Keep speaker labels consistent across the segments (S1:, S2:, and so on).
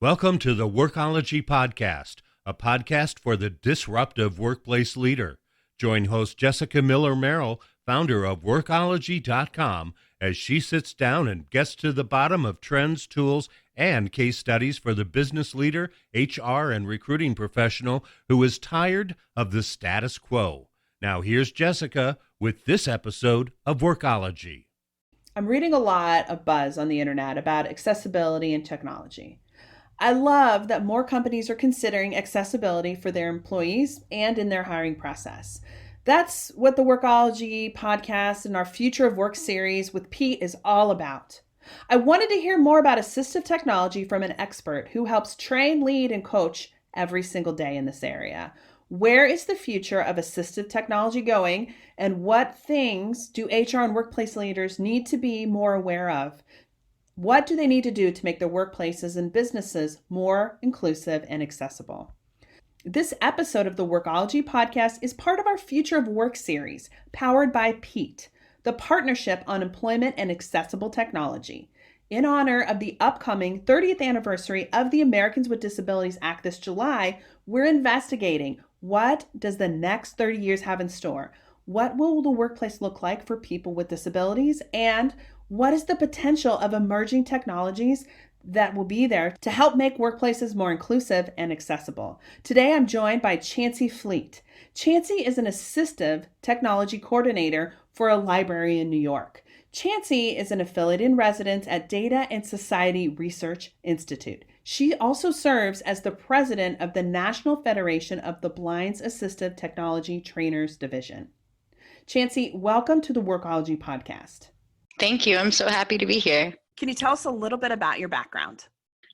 S1: Welcome to the Workology podcast, a podcast for the disruptive workplace leader. Join host Jessica Miller-Merrill, founder of Workology.com, as she sits down and gets to the bottom of trends, tools, and case studies for the business leader, HR, and recruiting professional who is tired of the status quo. Now here's Jessica with this episode of Workology.
S2: I'm reading a lot of buzz on the internet about accessibility and technology. I love that more companies are considering accessibility for their employees and in their hiring process. That's what the Workology podcast and our Future of Work series with PEAT is all about. I wanted to hear more about assistive technology from an expert who helps train, lead, and coach every single day in this area. Where is the future of assistive technology going, and what things do HR and workplace leaders need to be more aware of? What do they need to do to make their workplaces and businesses more inclusive and accessible? This episode of the Workology podcast is part of our Future of Work series, powered by PEAT, the Partnership on Employment and Accessible Technology. In honor of the upcoming 30th anniversary of the Americans with Disabilities Act this July, we're investigating what does the next 30 years have in store? What will the workplace look like for people with disabilities? And what is the potential of emerging technologies that will be there to help make workplaces more inclusive and accessible? Today, I'm joined by Chancey Fleet. Chancey is an assistive technology coordinator for a library in New York. Chancey is an affiliate in residence at Data and Society Research Institute. She also serves as the president of the National Federation of the Blind's Assistive Technology Trainers Division. Chancey, welcome to the Workology podcast.
S3: Thank you. I'm so happy to be here.
S2: Can you tell us a little bit about your background?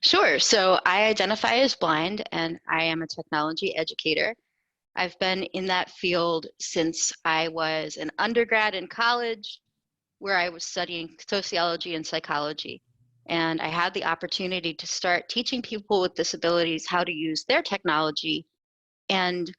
S3: Sure. So I identify as blind and I am a technology educator. I've been in that field since I was an undergrad in college, where I was studying sociology and psychology. And I had the opportunity to start teaching people with disabilities how to use their technology and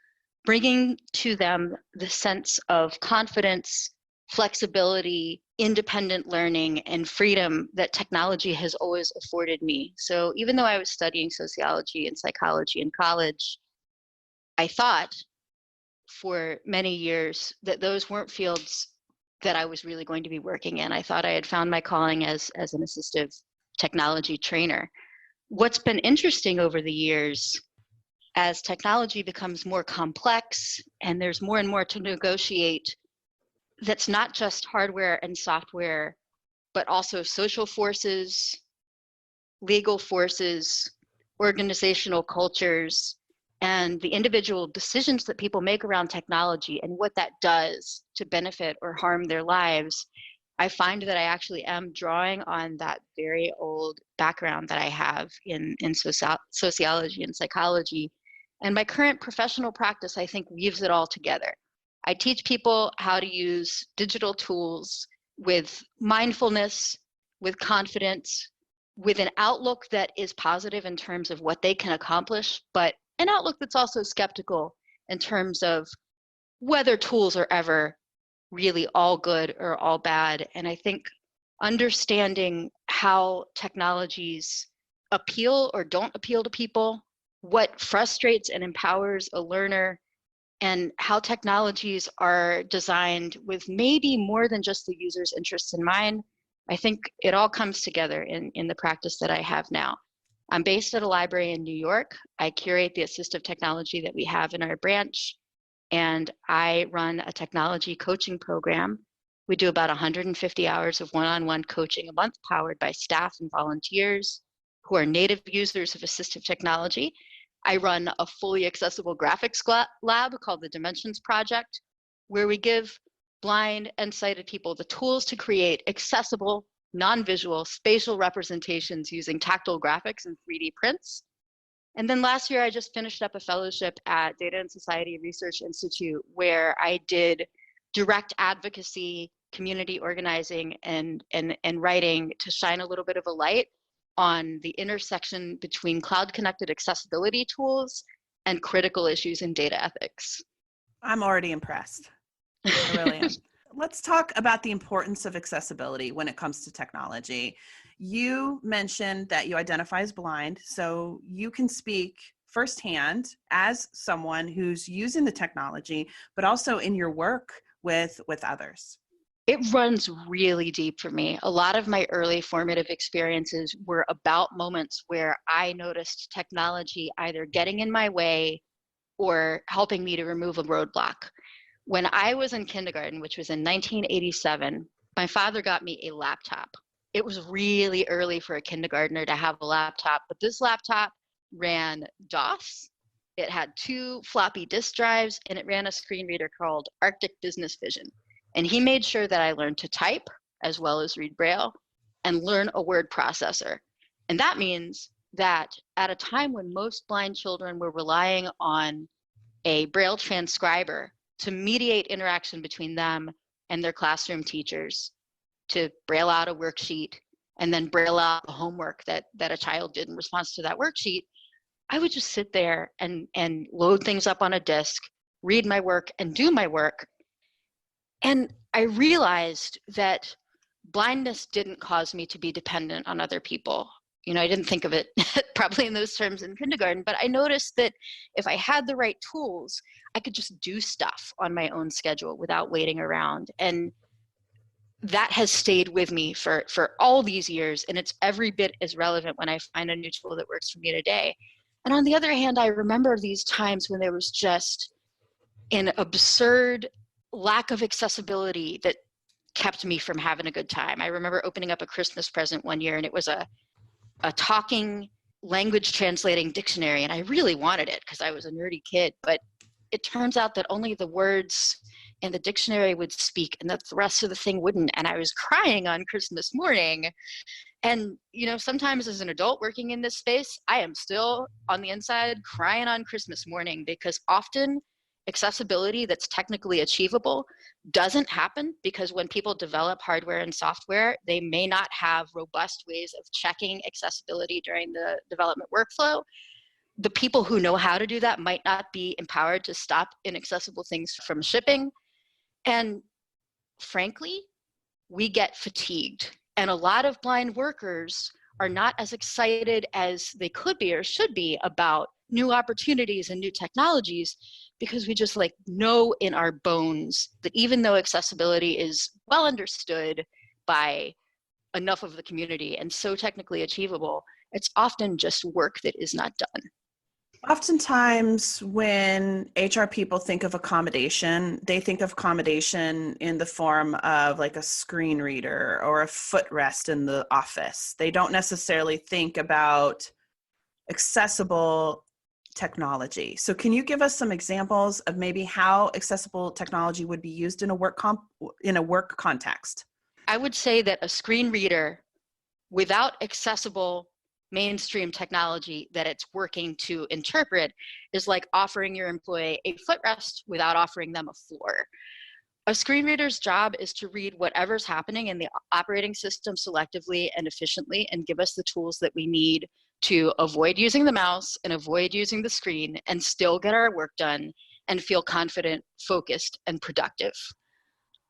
S3: bringing to them the sense of confidence, flexibility, independent learning, and freedom that technology has always afforded me. So even though I was studying sociology and psychology in college, I thought for many years that those weren't fields that I was really going to be working in. I thought I had found my calling as an assistive technology trainer. What's been interesting over the years, as technology becomes more complex and there's more and more to negotiate, that's not just hardware and software, but also social forces, legal forces, organizational cultures, and the individual decisions that people make around technology and what that does to benefit or harm their lives. I find that I actually am drawing on that very old background that I have in sociology and psychology. And my current professional practice, I think, weaves it all together. I teach people how to use digital tools with mindfulness, with confidence, with an outlook that is positive in terms of what they can accomplish, but an outlook that's also skeptical in terms of whether tools are ever really all good or all bad. And I think understanding how technologies appeal or don't appeal to people, what frustrates and empowers a learner, and how technologies are designed with maybe more than just the user's interests in mind, I think it all comes together in the practice that I have now. I'm based at a library in New York. I curate the assistive technology that we have in our branch, and I run a technology coaching program. We do about 150 hours of one-on-one coaching a month, powered by staff and volunteers who are native users of assistive technology. I run a fully accessible graphics lab called the Dimensions Project, where we give blind and sighted people the tools to create accessible, non-visual spatial representations using tactile graphics and 3D prints. And then last year, I just finished up a fellowship at Data and Society Research Institute, where I did direct advocacy, community organizing, and writing to shine a little bit of a light on the intersection between cloud-connected accessibility tools and critical issues in data ethics.
S2: I'm already impressed. I really am. let's talk about the importance of accessibility when it comes to technology. You mentioned that you identify as blind, so you can speak firsthand as someone who's using the technology, but also in your work with others.
S3: It runs really deep for me. A lot of my early formative experiences were about moments where I noticed technology either getting in my way or helping me to remove a roadblock. When I was in kindergarten, which was in 1987, my father got me a laptop. It was really early for a kindergartner to have a laptop, but this laptop ran DOS. It had 2 floppy disk drives, and it ran a screen reader called Arctic Business Vision. And he made sure that I learned to type as well as read Braille and learn a word processor. And that means that at a time when most blind children were relying on a Braille transcriber to mediate interaction between them and their classroom teachers, to Braille out a worksheet and then Braille out the homework that a child did in response to that worksheet, I would just sit there and load things up on a disk, read my work and do my work. And I realized that blindness didn't cause me to be dependent on other people. You know, I didn't think of it probably in those terms in kindergarten, but I noticed that if I had the right tools, I could just do stuff on my own schedule without waiting around. And that has stayed with me for all these years. And it's every bit as relevant when I find a new tool that works for me today. And on the other hand, I remember these times when there was just an absurd lack of accessibility that kept me from having a good time. I remember opening up a Christmas present one year, and it was a talking language translating dictionary, and I really wanted it because I was a nerdy kid, but it turns out that only the words in the dictionary would speak and that the rest of the thing wouldn't, and I was crying on Christmas morning. And you know, sometimes as an adult working in this space, I am still on the inside crying on Christmas morning, because often accessibility that's technically achievable doesn't happen, because when people develop hardware and software, they may not have robust ways of checking accessibility during the development workflow. The people who know how to do that might not be empowered to stop inaccessible things from shipping. And frankly, we get fatigued. And a lot of blind workers are not as excited as they could be or should be about new opportunities and new technologies, because we just know in our bones that even though accessibility is well understood by enough of the community and so technically achievable, it's often just work that is not done.
S2: Oftentimes when HR people think of accommodation, they think of accommodation in the form of like a screen reader or a footrest in the office. They don't necessarily think about accessible technology. So can you give us some examples of maybe how accessible technology would be used in a work context?
S3: I would say that a screen reader without accessible mainstream technology that it's working to interpret is like offering your employee a footrest without offering them a floor. A screen reader's job is to read whatever's happening in the operating system selectively and efficiently and give us the tools that we need to avoid using the mouse and avoid using the screen and still get our work done and feel confident, focused, and productive.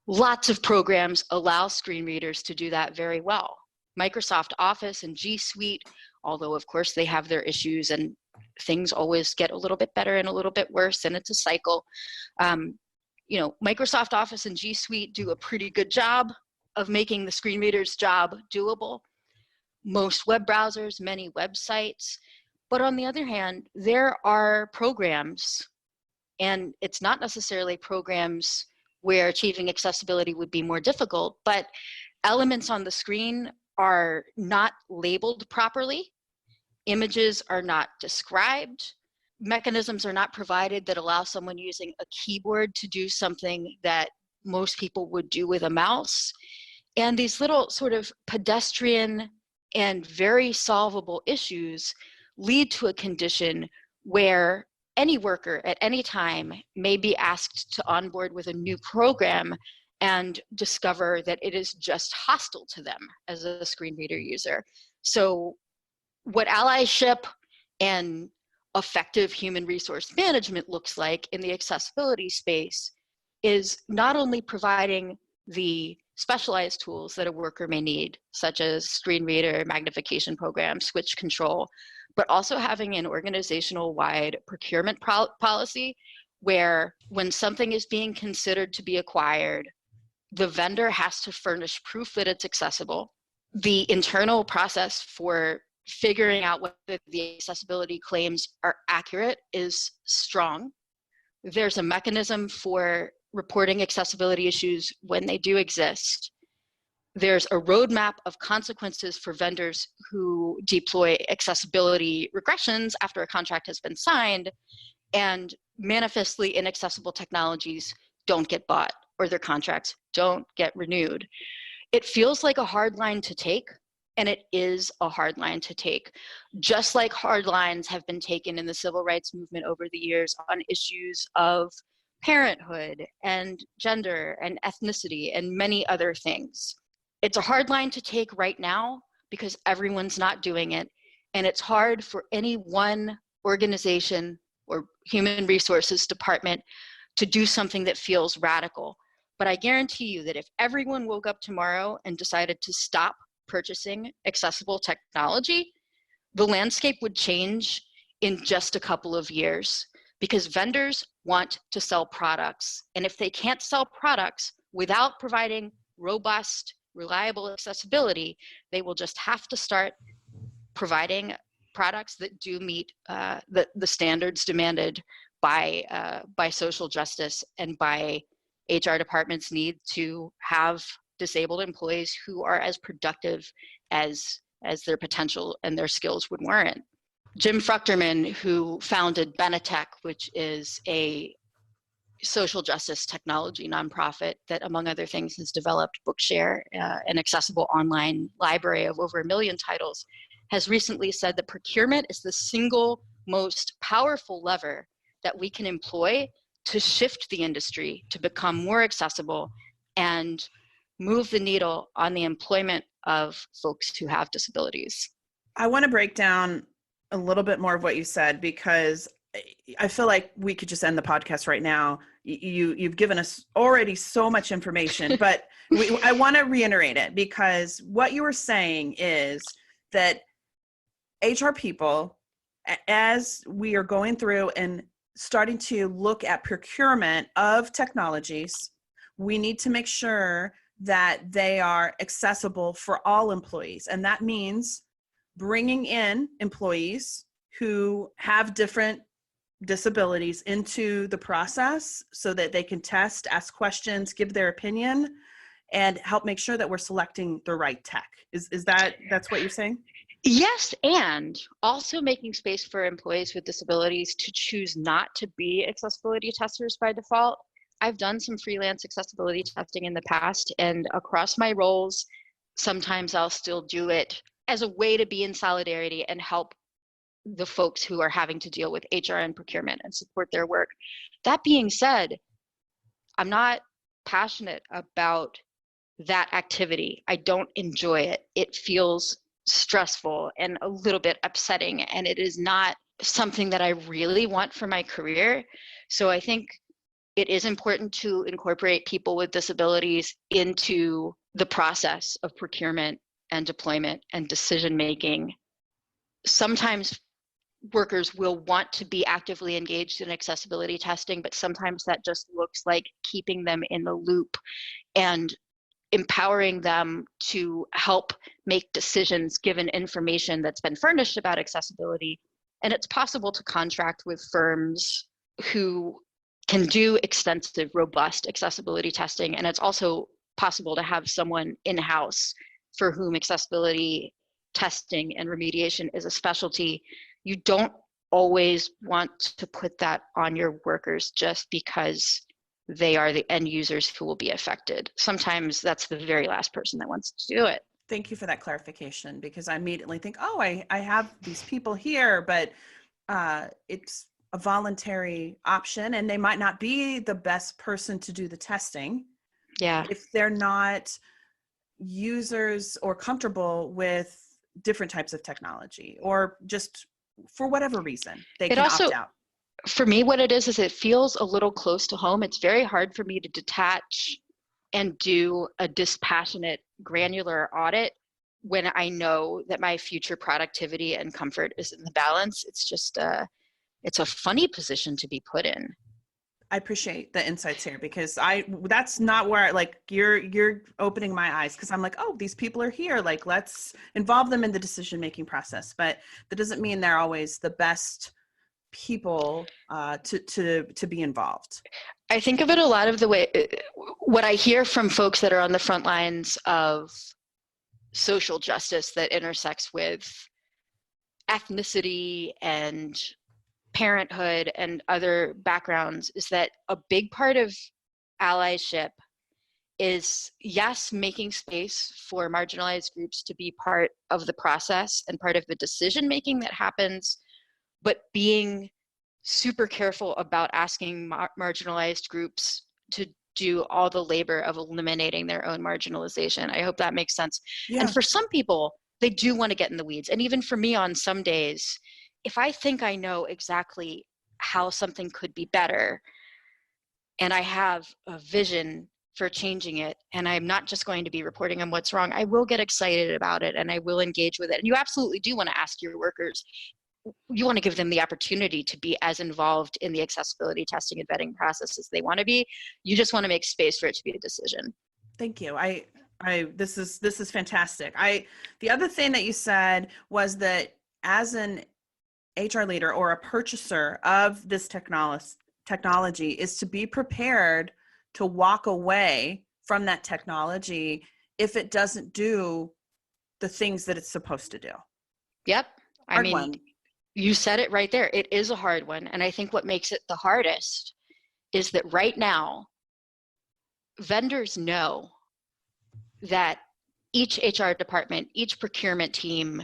S3: Lots of programs allow screen readers to do that very well. Microsoft Office and G Suite, although of course they have their issues and things always get a little bit better and a little bit worse, and it's a cycle. Microsoft Office and G Suite do a pretty good job of making the screen reader's job doable. Most web browsers, many websites. But on the other hand, there are programs, and it's not necessarily programs where achieving accessibility would be more difficult, but elements on the screen are not labeled properly. Images are not described. Mechanisms are not provided that allow someone using a keyboard to do something that most people would do with a mouse. And these little sort of pedestrian and very solvable issues lead to a condition where any worker at any time may be asked to onboard with a new program and discover that it is just hostile to them as a screen reader user. So what allyship and effective human resource management looks like in the accessibility space is not only providing the specialized tools that a worker may need, such as screen reader, magnification program, switch control, but also having an organizational-wide procurement policy where when something is being considered to be acquired, the vendor has to furnish proof that it's accessible. The internal process for figuring out whether the accessibility claims are accurate is strong. There's a mechanism for reporting accessibility issues when they do exist. There's a roadmap of consequences for vendors who deploy accessibility regressions after a contract has been signed, and manifestly inaccessible technologies don't get bought or their contracts don't get renewed. It feels like a hard line to take, and it is a hard line to take. Just like hard lines have been taken in the civil rights movement over the years on issues of parenthood and gender and ethnicity and many other things. It's a hard line to take right now because everyone's not doing it. And it's hard for any one organization or human resources department to do something that feels radical. But I guarantee you that if everyone woke up tomorrow and decided to stop purchasing accessible technology, the landscape would change in just a couple of years because vendors want to sell products. And if they can't sell products without providing robust, reliable accessibility, they will just have to start providing products that do meet the standards demanded by social justice and by HR departments need to have disabled employees who are as productive as their potential and their skills would warrant. Jim Fruchterman, who founded Benetech, which is a social justice technology nonprofit that, among other things, has developed Bookshare, an accessible online library of over 1 million titles, has recently said that procurement is the single most powerful lever that we can employ to shift the industry to become more accessible and move the needle on the employment of folks who have disabilities.
S2: I want to break down a little bit more of what you said because I feel like we could just end the podcast right now. You've given us already so much information, but I want to reiterate it because what you were saying is that HR people, as we are going through and starting to look at procurement of technologies, we need to make sure that they are accessible for all employees. And that means bringing in employees who have different disabilities into the process so that they can test, ask questions, give their opinion, and help make sure that we're selecting the right tech. That's what you're saying?
S3: Yes, and also making space for employees with disabilities to choose not to be accessibility testers by default. I've done some freelance accessibility testing in the past, and across my roles, sometimes I'll still do it as a way to be in solidarity and help the folks who are having to deal with HR and procurement and support their work. That being said, I'm not passionate about that activity. I don't enjoy it. It feels stressful and a little bit upsetting, and it is not something that I really want for my career. So I think it is important to incorporate people with disabilities into the process of procurement and deployment and decision making. Sometimes workers will want to be actively engaged in accessibility testing, but sometimes that just looks like keeping them in the loop and empowering them to help make decisions given information that's been furnished about accessibility. And it's possible to contract with firms who can do extensive, robust accessibility testing. And it's also possible to have someone in-house for whom accessibility testing and remediation is a specialty. You don't always want to put that on your workers just because they are the end users who will be affected. Sometimes that's the very last person that wants to do it.
S2: Thank you for that clarification, because I immediately think, oh, I have these people here, but it's a voluntary option and they might not be the best person to do the testing.
S3: Yeah.
S2: If they're not users or comfortable with different types of technology, or just for whatever reason, they can opt out.
S3: For me, what it is it feels a little close to home. It's very hard for me to detach and do a dispassionate, granular audit when I know that my future productivity and comfort is in the balance. It's just it's a funny position to be put in.
S2: I appreciate the insights here, because that's not where you're opening my eyes, because I'm like, oh, these people are here, like, let's involve them in the decision-making process. But that doesn't mean they're always the best people to be involved.
S3: I think of it a lot of the way, what I hear from folks that are on the front lines of social justice that intersects with ethnicity and parenthood and other backgrounds, is that a big part of allyship is, yes, making space for marginalized groups to be part of the process and part of the decision making that happens, but being super careful about asking marginalized groups to do all the labor of eliminating their own marginalization. I hope that makes sense.
S2: Yeah.
S3: And for some people, they do want to get in the weeds. And even for me, on some days, if I think I know exactly how something could be better, and I have a vision for changing it, and I'm not just going to be reporting on what's wrong, I will get excited about it and I will engage with it. And you absolutely do want to ask your workers, you want to give them the opportunity to be as involved in the accessibility testing and vetting process as they want to be. You just want to make space for it to be a decision.
S2: Thank you. This is fantastic. The other thing that you said was that as an HR leader or a purchaser of this technology is to be prepared to walk away from that technology if it doesn't do the things that it's supposed to do.
S3: Yep.
S2: Hard one.
S3: You said it right there. It is a hard one. And I think what makes it the hardest is that right now, vendors know that each HR department, each procurement team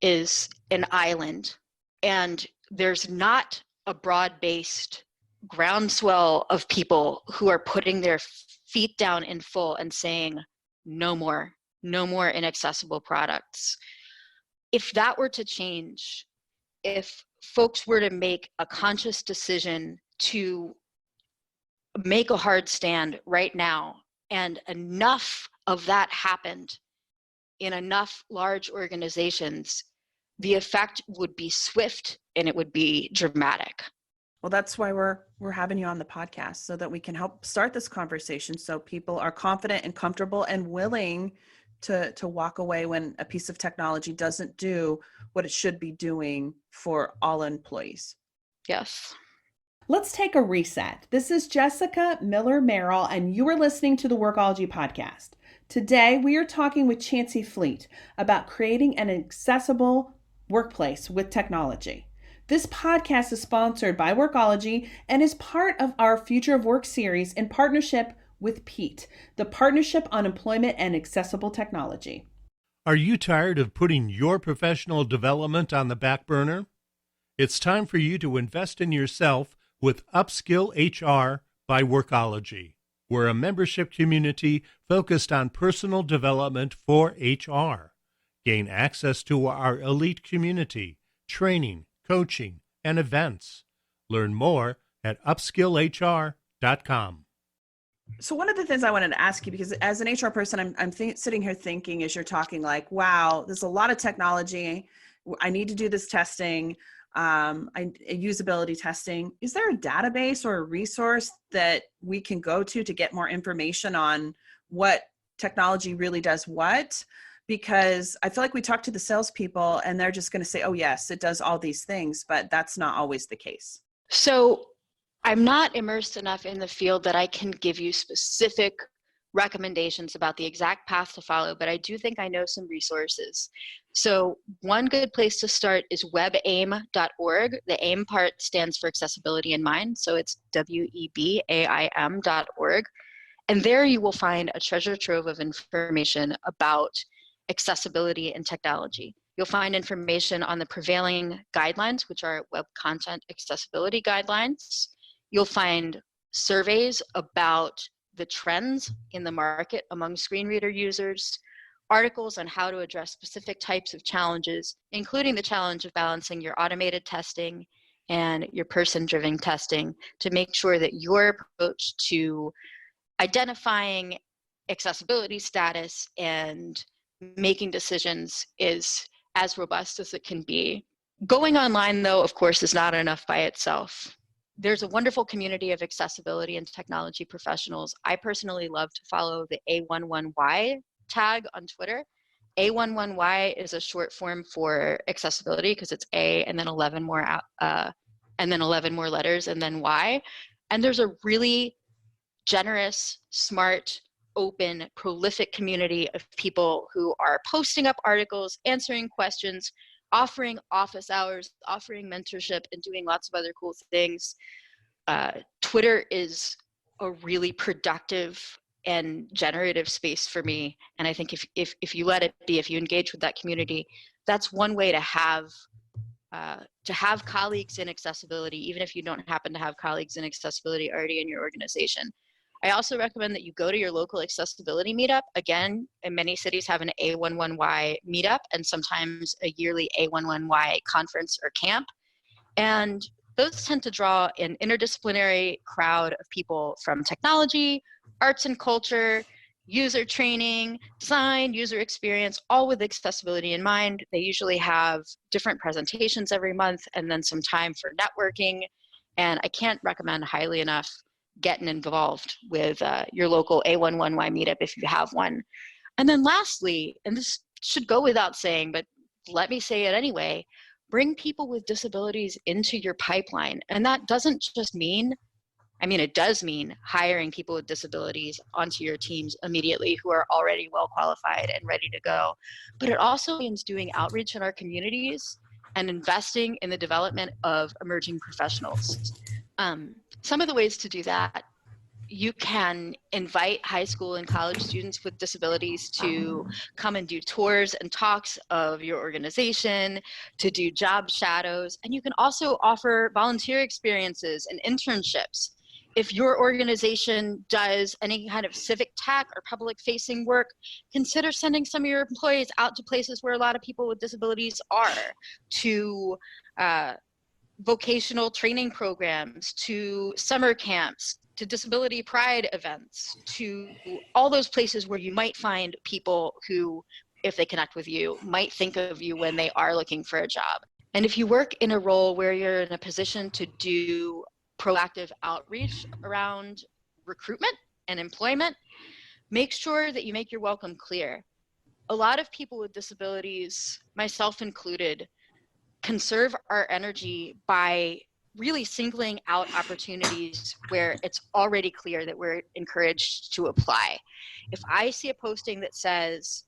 S3: is an island, and there's not a broad-based groundswell of people who are putting their feet down in full and saying, no more inaccessible products. If that were to change, if folks were to make a conscious decision to make a hard stand right now, and enough of that happened in enough large organizations, the effect would be swift and it would be dramatic.
S2: Well, that's why we're having you on the podcast, so that we can help start this conversation, so people are confident and comfortable and willing to walk away when a piece of technology doesn't do what it should be doing for all employees.
S3: Yes.
S2: Let's take a reset. This is Jessica Miller Merrill, and you are listening to the Workology podcast. Today, we are talking with Chancey Fleet about creating an accessible workplace with technology. This podcast is sponsored by Workology and is part of our Future of Work series in partnership with PEAT, the Partnership on Employment and Accessible Technology.
S1: Are you tired of putting your professional development on the back burner? It's time for you to invest in yourself with Upskill HR by Workology. We're a membership community focused on personal development for HR. Gain access to our elite community, training, coaching, and events. Learn more at upskillhr.com.
S2: So one of the things I wanted to ask you, because as an HR person, I'm sitting here thinking as you're talking, like, wow, there's a lot of technology. I need to do this testing, usability testing. Is there a database or a resource that we can go to get more information on what technology really does what? Because I feel like we talk to the salespeople and they're just going to say, oh, yes, it does all these things, but that's not always the case.
S3: So I'm not immersed enough in the field that I can give you specific recommendations about the exact path to follow, but I do think I know some resources. So one good place to start is webaim.org. The AIM part stands for Accessibility in Mind, so it's webaim.org. And there you will find a treasure trove of information about accessibility and technology. You'll find information on the prevailing guidelines, which are Web Content Accessibility Guidelines. You'll find surveys about the trends in the market among screen reader users, articles on how to address specific types of challenges, including the challenge of balancing your automated testing and your person-driven testing to make sure that your approach to identifying accessibility status and making decisions is as robust as it can be. Going online, though, of course, is not enough by itself. There's a wonderful community of accessibility and technology professionals. I personally love to follow the A11Y tag on Twitter. A11Y is a short form for accessibility because it's A and then 11 more letters and then Y. And there's a really generous, smart, open, prolific community of people who are posting up articles, answering questions, offering office hours, offering mentorship, and doing lots of other cool things. Twitter is a really productive and generative space for me. And I think if you let it be, if you engage with that community, that's one way to have colleagues in accessibility, even if you don't happen to have colleagues in accessibility already in your organization. I also recommend that you go to your local accessibility meetup. Again, in many cities have an A11Y meetup and sometimes a yearly A11Y conference or camp. And those tend to draw an interdisciplinary crowd of people from technology, arts and culture, user training, design, user experience, all with accessibility in mind. They usually have different presentations every month and then some time for networking. And I can't recommend highly enough getting involved with your local A11Y meetup if you have one. And then lastly, and this should go without saying, but let me say it anyway, bring people with disabilities into your pipeline. And that doesn't just mean, it does mean hiring people with disabilities onto your teams immediately who are already well qualified and ready to go. But it also means doing outreach in our communities and investing in the development of emerging professionals. Some of the ways to do that: you can invite high school and college students with disabilities to come and do tours and talks of your organization, to do job shadows, and you can also offer volunteer experiences and internships. If your organization does any kind of civic tech or public facing work, consider sending some of your employees out to places where a lot of people with disabilities are, to vocational training programs, to summer camps, to disability pride events, to all those places where you might find people who, if they connect with you, might think of you when they are looking for a job. And if you work in a role where you're in a position to do proactive outreach around recruitment and employment, make sure that you make your welcome clear. A lot of people with disabilities, myself included, conserve our energy by really singling out opportunities where it's already clear that we're encouraged to apply. If I see a posting that says,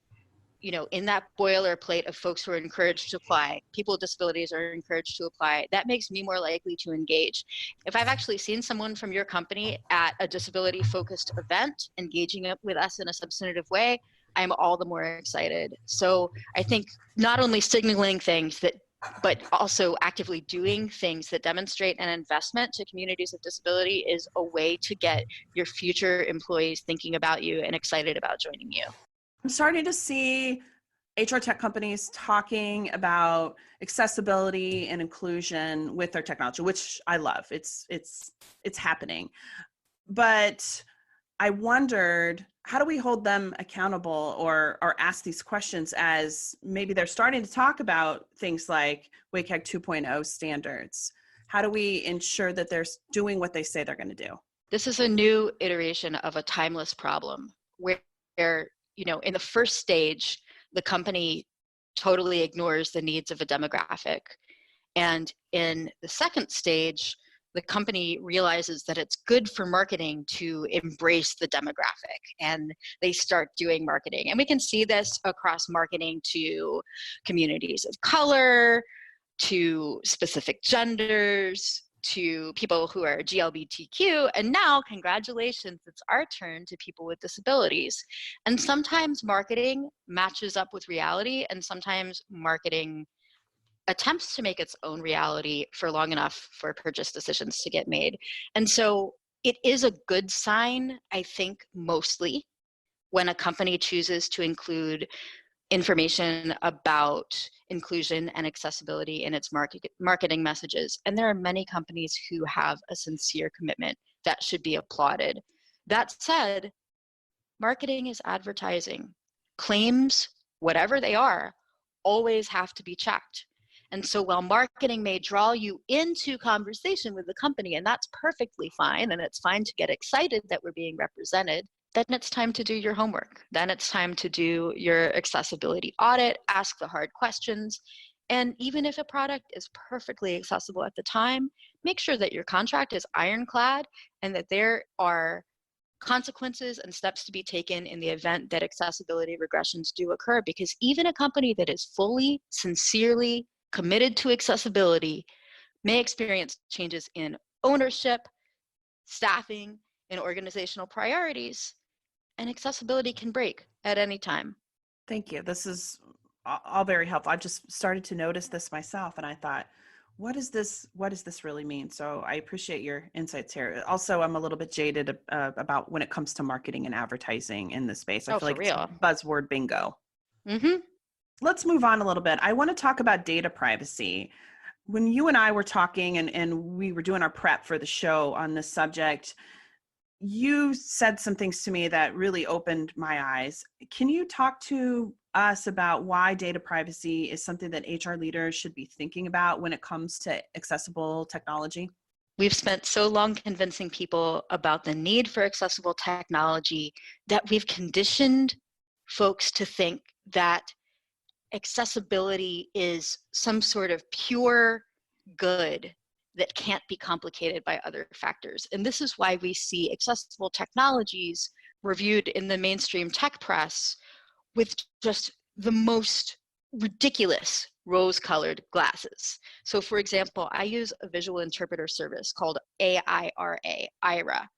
S3: in that boilerplate of folks who are encouraged to apply, people with disabilities are encouraged to apply, that makes me more likely to engage. If I've actually seen someone from your company at a disability-focused event engaging with us in a substantive way, I'm all the more excited. So I think not only signaling things but also actively doing things that demonstrate an investment to communities of disability is a way to get your future employees thinking about you and excited about joining you.
S2: I'm starting to see HR tech companies talking about accessibility and inclusion with their technology, which I love. It's happening. But I wondered, how do we hold them accountable or ask these questions as maybe they're starting to talk about things like WCAG 2.0 standards? How do we ensure that they're doing what they say they're going to do?
S3: This is a new iteration of a timeless problem where in the first stage, the company totally ignores the needs of a demographic. And in the second stage, the company realizes that it's good for marketing to embrace the demographic, and they start doing marketing. And we can see this across marketing to communities of color, to specific genders, to people who are GLBTQ, and now, congratulations, it's our turn to people with disabilities. And sometimes marketing matches up with reality, and sometimes marketing attempts to make its own reality for long enough for purchase decisions to get made. And so it is a good sign, I think, mostly, when a company chooses to include information about inclusion and accessibility in its marketing messages. And there are many companies who have a sincere commitment that should be applauded. That said, Marketing is advertising. Claims, whatever they are, always have to be checked. And so while marketing may draw you into conversation with the company, and that's perfectly fine, and it's fine to get excited that we're being represented, then it's time to do your homework. Then it's time to do your accessibility audit, ask the hard questions. And even if a product is perfectly accessible at the time, make sure that your contract is ironclad and that there are consequences and steps to be taken in the event that accessibility regressions do occur. Because even a company that is fully, sincerely committed to accessibility may experience changes in ownership, staffing, and organizational priorities, and accessibility can break at any time.
S2: Thank you. This is all very helpful. I've just started to notice this myself, and I thought, what does this really mean? So I appreciate your insights here. Also, I'm a little bit jaded about when it comes to marketing and advertising in this space. I feel
S3: for
S2: like
S3: real.
S2: it's buzzword bingo.
S3: Mm-hmm.
S2: Let's move on a little bit. I want to talk about data privacy. When you and I were talking and we were doing our prep for the show on this subject, you said some things to me that really opened my eyes. Can you talk to us about why data privacy is something that HR leaders should be thinking about when it comes to accessible technology?
S3: We've spent so long convincing people about the need for accessible technology that we've conditioned folks to think that accessibility is some sort of pure good that can't be complicated by other factors. And this is why we see accessible technologies reviewed in the mainstream tech press with just the most ridiculous rose-colored glasses. So for example, I use a visual interpreter service called AIRA,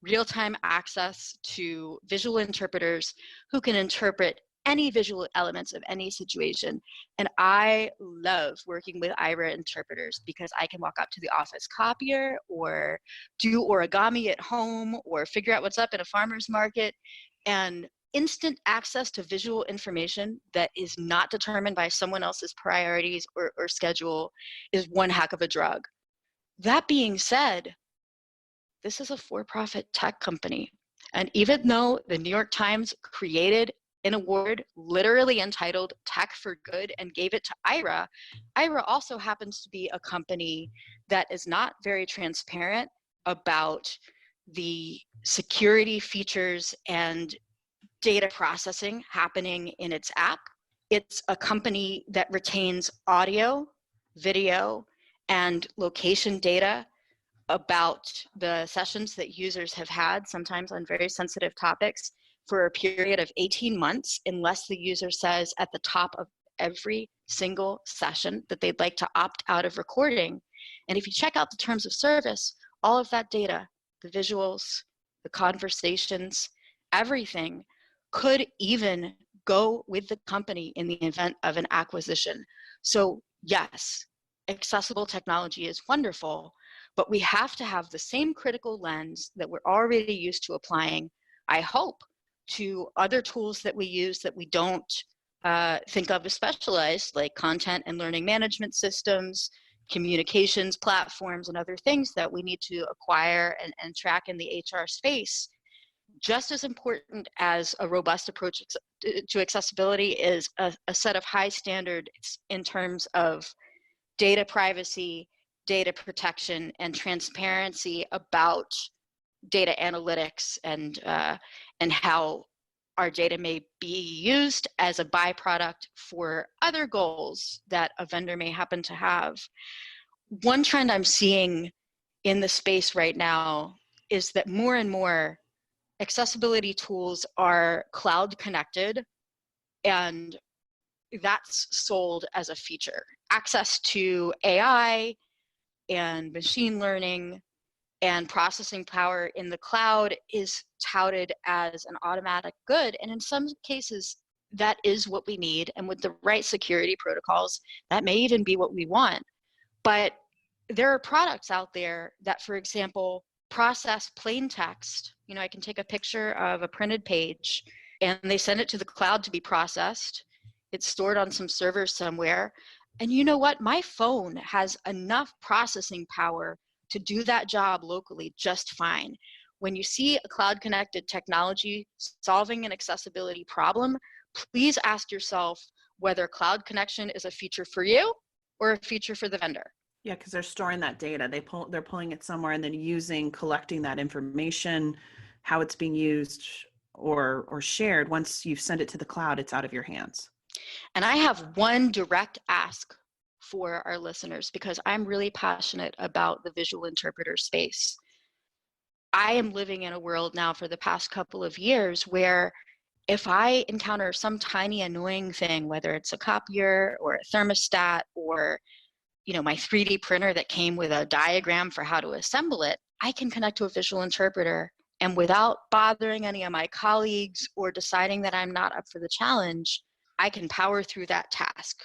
S3: real-time access to visual interpreters who can interpret any visual elements of any situation. And I love working with IRA interpreters because I can walk up to the office copier or do origami at home or figure out what's up in a farmer's market, and instant access to visual information that is not determined by someone else's priorities or schedule is one heck of a drug. That being said, this is a for-profit tech company. And even though the New York Times created an award literally entitled Tech for Good and gave it to IRA, IRA also happens to be a company that is not very transparent about the security features and data processing happening in its app. It's a company that retains audio, video, and location data about the sessions that users have had, sometimes on very sensitive topics, for a period of 18 months, unless the user says at the top of every single session that they'd like to opt out of recording. And if you check out the terms of service, all of that data, the visuals, the conversations, everything could even go with the company in the event of an acquisition. So yes, accessible technology is wonderful, but we have to have the same critical lens that we're already used to applying, I hope, to other tools that we use that we don't think of as specialized, like content and learning management systems, communications platforms, and other things that we need to acquire and track in the HR space. Just as important as a robust approach to accessibility is a set of high standards in terms of data privacy, data protection, and transparency about data analytics and how our data may be used as a byproduct for other goals that a vendor may happen to have. One trend I'm seeing in the space right now is that more and more accessibility tools are cloud connected, and that's sold as a feature. Access to AI and machine learning and processing power in the cloud is touted as an automatic good. And in some cases, that is what we need. And with the right security protocols, that may even be what we want. But there are products out there that, for example, process plain text. You know, I can take a picture of a printed page and they send it to the cloud to be processed. It's stored on some server somewhere. And you know what? My phone has enough processing power to do that job locally just fine. when you see a cloud-connected technology solving an accessibility problem, please ask yourself whether cloud connection is a feature for you or a feature for the vendor.
S2: Yeah, because they're storing that data. They're pulling it somewhere and then collecting that information, how it's being used or shared. Once you send it to the cloud, it's out of your hands.
S3: And I have one direct ask for our listeners, because I'm really passionate about the visual interpreter space. I am living in a world now for the past couple of years where if I encounter some tiny annoying thing, whether it's a copier or a thermostat or my 3D printer that came with a diagram for how to assemble it, I can connect to a visual interpreter, and without bothering any of my colleagues or deciding that I'm not up for the challenge, I can power through that task.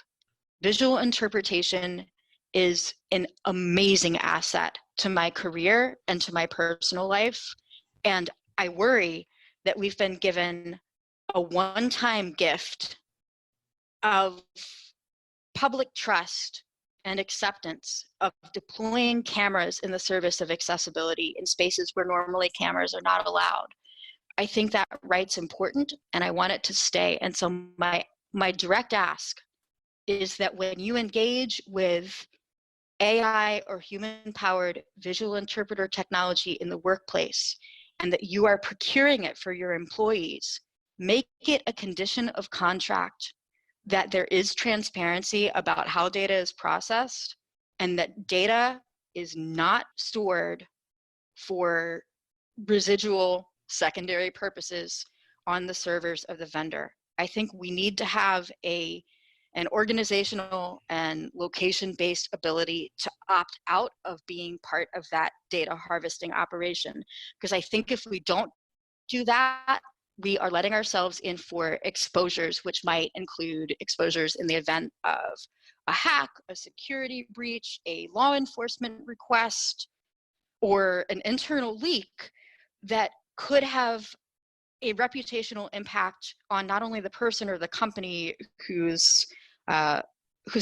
S3: Visual interpretation is an amazing asset to my career and to my personal life. And I worry that we've been given a one-time gift of public trust and acceptance of deploying cameras in the service of accessibility in spaces where normally cameras are not allowed. I think that right's important, and I want it to stay. And so my direct ask is that when you engage with AI or human-powered visual interpreter technology in the workplace, and that you are procuring it for your employees, make it a condition of contract that there is transparency about how data is processed, and that data is not stored for residual secondary purposes on the servers of the vendor. I think we need to have an organizational and location-based ability to opt out of being part of that data harvesting operation. Because I think if we don't do that, we are letting ourselves in for exposures, which might include exposures in the event of a hack, a security breach, a law enforcement request, or an internal leak that could have a reputational impact on not only the person or the company whose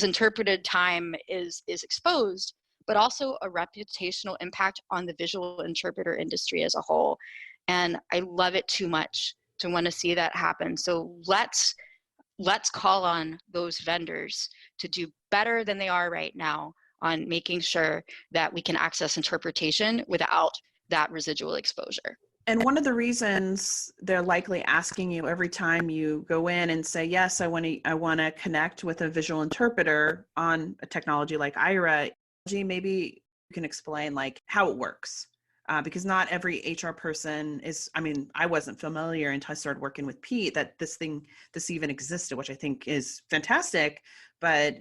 S3: interpreted time is exposed, but also a reputational impact on the visual interpreter industry as a whole. And I love it too much to want to see that happen. So let's call on those vendors to do better than they are right now on making sure that we can access interpretation without that residual exposure.
S2: And one of the reasons they're likely asking you every time you go in and say, yes, I want to connect with a visual interpreter on a technology like Ira, maybe you can explain like how it works. Because not every HR person I wasn't familiar until I started working with PEAT that this even existed, which I think is fantastic. But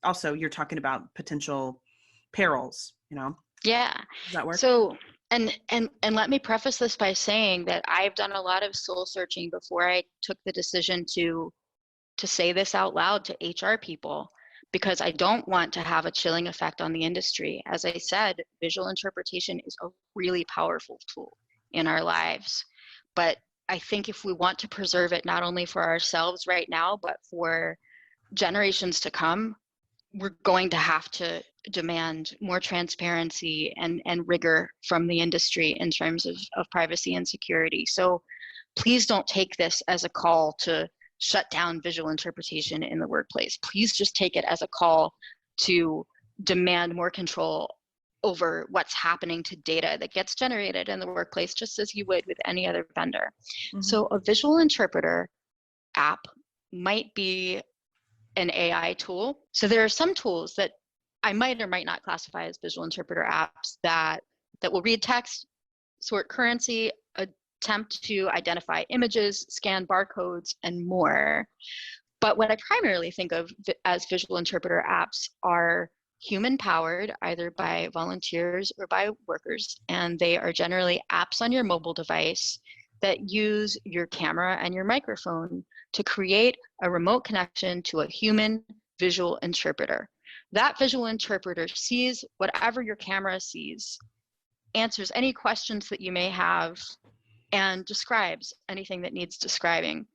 S2: also you're talking about potential perils,
S3: Yeah.
S2: Does that work?
S3: So, and let me preface this by saying that I've done a lot of soul searching before I took the decision to say this out loud to HR people, because I don't want to have a chilling effect on the industry. As I said, visual interpretation is a really powerful tool in our lives. But I think if we want to preserve it, not only for ourselves right now, but for generations to come, we're going to have to demand more transparency and rigor from the industry in terms of privacy and security. So please don't take this as a call to shut down visual interpretation in the workplace. Please just take it as a call to demand more control over what's happening to data that gets generated in the workplace, just as you would with any other vendor. Mm-hmm. So a visual interpreter app might be an AI tool. So there are some tools that I might or might not classify as visual interpreter apps that will read text, sort currency, attempt to identify images, scan barcodes, and more. But what I primarily think of as visual interpreter apps are human-powered, either by volunteers or by workers, and they are generally apps on your mobile device that use your camera and your microphone to create a remote connection to a human visual interpreter. That visual interpreter sees whatever your camera sees, answers any questions that you may have, and describes anything that needs describing.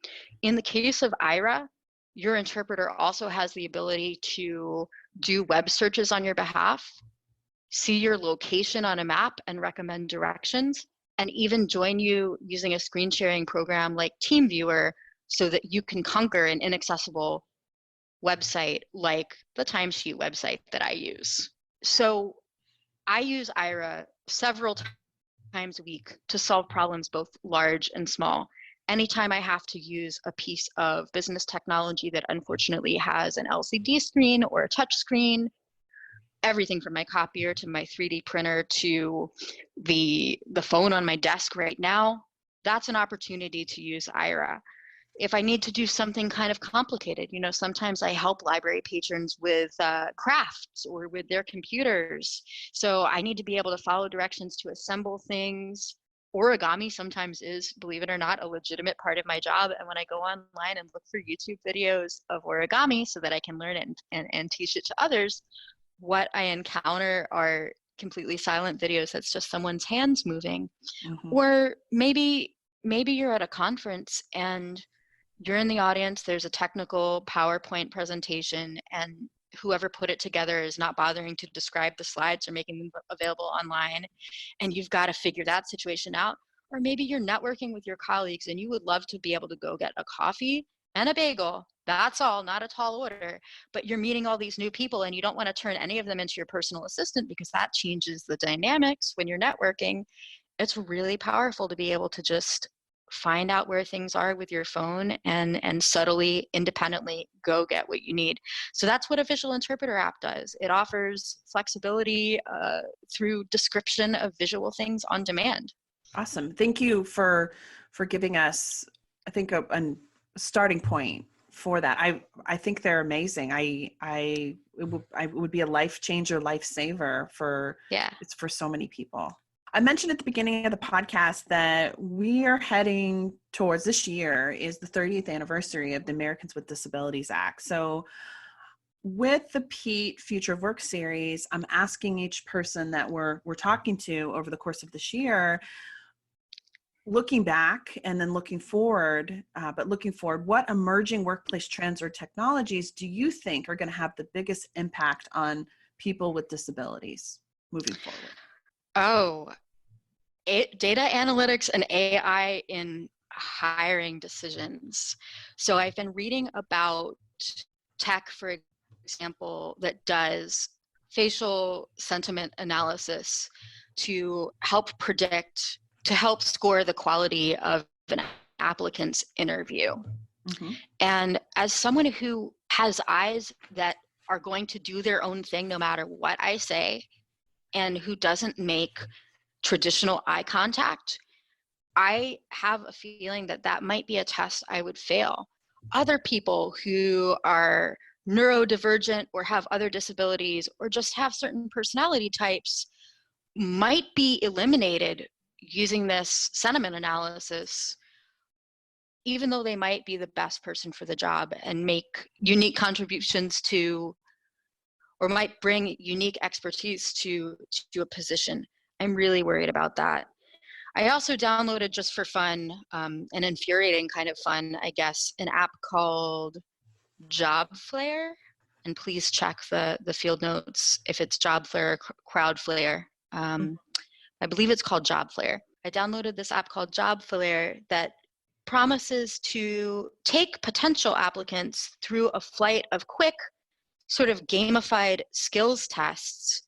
S3: In the case of Ira, your interpreter also has the ability to do web searches on your behalf, see your location on a map and recommend directions, and even join you using a screen sharing program like TeamViewer so that you can conquer an inaccessible website like the timesheet website that I use. So I use Ira several times a week to solve problems both large and small. Anytime I have to use a piece of business technology that unfortunately has an LCD screen or a touch screen, everything from my copier to my 3D printer to the phone on my desk right now, that's an opportunity to use Ira. If I need to do something kind of complicated, sometimes I help library patrons with crafts or with their computers. So I need to be able to follow directions to assemble things. Origami sometimes is, believe it or not, a legitimate part of my job. And when I go online and look for YouTube videos of origami so that I can learn it and teach it to others, what I encounter are completely silent videos that's just someone's hands moving.
S2: Mm-hmm.
S3: Or maybe you're at a conference and you're in the audience, there's a technical PowerPoint presentation, and whoever put it together is not bothering to describe the slides or making them available online, and you've got to figure that situation out. Or maybe you're networking with your colleagues and you would love to be able to go get a coffee and a bagel. That's all, not a tall order, but you're meeting all these new people and you don't want to turn any of them into your personal assistant because that changes the dynamics when you're networking. It's really powerful to be able to just find out where things are with your phone and subtly, independently go get what you need. So that's what a visual interpreter app does. It offers flexibility through description of visual things on demand.
S2: Awesome. Thank you for giving us, I think, a starting point for that. I think they're amazing. It would be a life changer, lifesaver it's for so many people. I mentioned at the beginning of the podcast that we are heading towards, this year is the 30th anniversary of the Americans with Disabilities Act. So with the PEAT Future of Work series, I'm asking each person that we're talking to over the course of this year, looking back and then looking forward, what emerging workplace trends or technologies do you think are going to have the biggest impact on people with disabilities moving forward?
S3: Data analytics and AI in hiring decisions. So I've been reading about tech, for example, that does facial sentiment analysis to help score the quality of an applicant's interview.
S2: Mm-hmm.
S3: And as someone who has eyes that are going to do their own thing no matter what I say, and who doesn't make traditional eye contact, I have a feeling that might be a test I would fail. Other people who are neurodivergent or have other disabilities or just have certain personality types might be eliminated using this sentiment analysis, even though they might be the best person for the job and make unique contributions to, or might bring unique expertise to a position. I'm really worried about that. I also downloaded, just for fun, an infuriating kind of fun, I guess, an app called JobFlare. And please check the field notes if it's JobFlare or Crowdflare. I believe it's called JobFlare. I downloaded this app called JobFlare that promises to take potential applicants through a flight of quick, sort of gamified skills tests,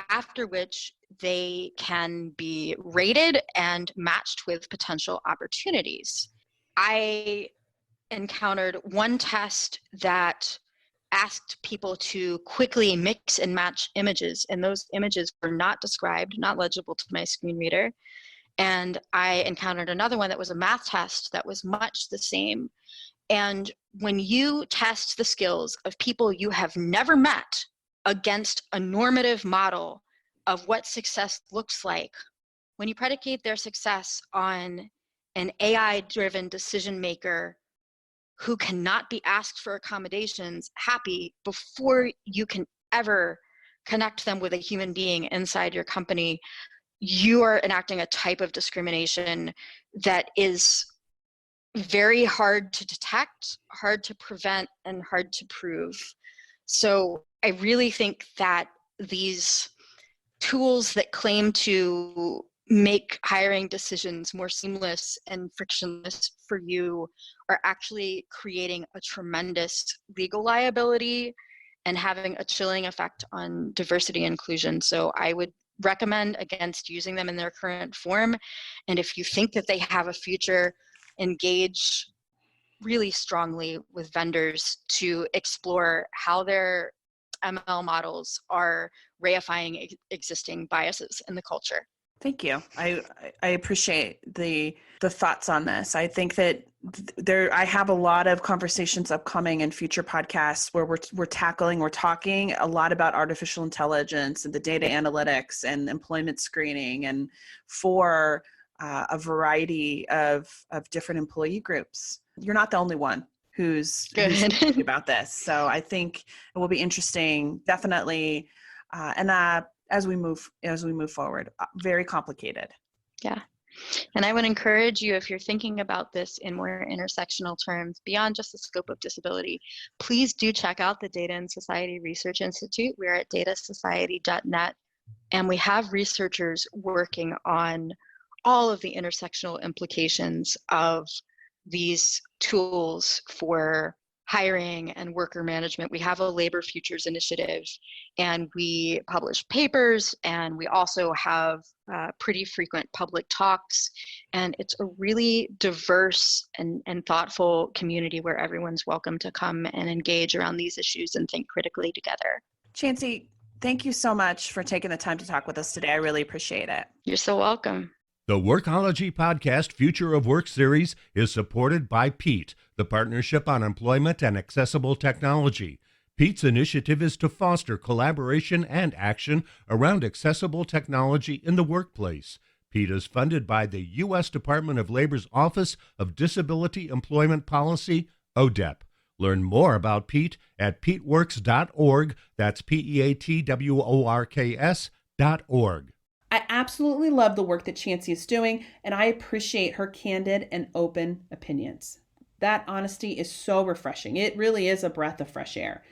S3: after which they can be rated and matched with potential opportunities. I encountered one test that asked people to quickly mix and match images, and those images were not described, not legible to my screen reader. And I encountered another one that was a math test that was much the same. And when you test the skills of people you have never met against a normative model of what success looks like, when you predicate their success on an AI-driven decision maker who cannot be asked for accommodations happy before you can ever connect them with a human being inside your company, you are enacting a type of discrimination that is very hard to detect, hard to prevent, and hard to prove. So I really think that these tools that claim to make hiring decisions more seamless and frictionless for you are actually creating a tremendous legal liability and having a chilling effect on diversity and inclusion. So I would recommend against using them in their current form. And if you think that they have a future, engage really strongly with vendors to explore how their ML models are reifying existing biases in the culture.
S2: Thank you. I appreciate the thoughts on this. I think that I have a lot of conversations upcoming in future podcasts where we're talking a lot about artificial intelligence and the data analytics and employment screening and for a variety of different employee groups. You're not the only one who's thinking about this. So I think it will be interesting, definitely. As we move forward, very complicated.
S3: Yeah. And I would encourage you, if you're thinking about this in more intersectional terms, beyond just the scope of disability, please do check out the Data and Society Research Institute. We're at datasociety.net, and we have researchers working on all of the intersectional implications of these tools for hiring and worker management. We have a labor futures initiative, and we publish papers, and we also have pretty frequent public talks, and it's a really diverse and thoughtful community where everyone's welcome to come and engage around these issues and think critically together.
S2: Chancey, thank you so much for taking the time to talk with us today. I really appreciate it.
S3: You're so welcome.
S1: The Workology podcast Future of Work series is supported by PEAT, the Partnership on Employment and Accessible Technology. PEAT's initiative is to foster collaboration and action around accessible technology in the workplace. PEAT is funded by the U.S. Department of Labor's Office of Disability Employment Policy, ODEP. Learn more about PEAT at peatworks.org. That's PEATWORKS.org.
S2: I absolutely love the work that Chancey is doing, and I appreciate her candid and open opinions. That honesty is so refreshing. It really is a breath of fresh air.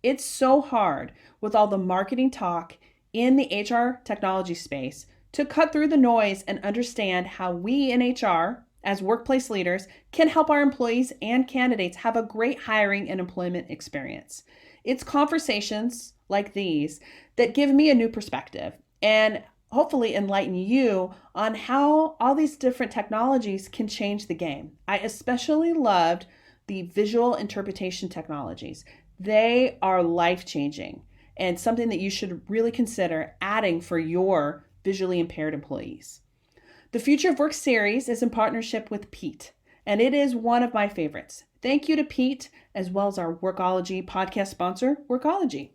S2: It's so hard with all the marketing talk in the HR technology space to cut through the noise and understand how we in HR, as workplace leaders, can help our employees and candidates have a great hiring and employment experience. It's conversations like these that give me a new perspective and hopefully enlighten you on how all these different technologies can change the game. I especially loved the visual interpretation technologies. They are life-changing and something that you should really consider adding for your visually impaired employees. The Future of Work series is in partnership with PEAT, and it is one of my favorites. Thank you to PEAT, as well as our Workology podcast sponsor, Workology.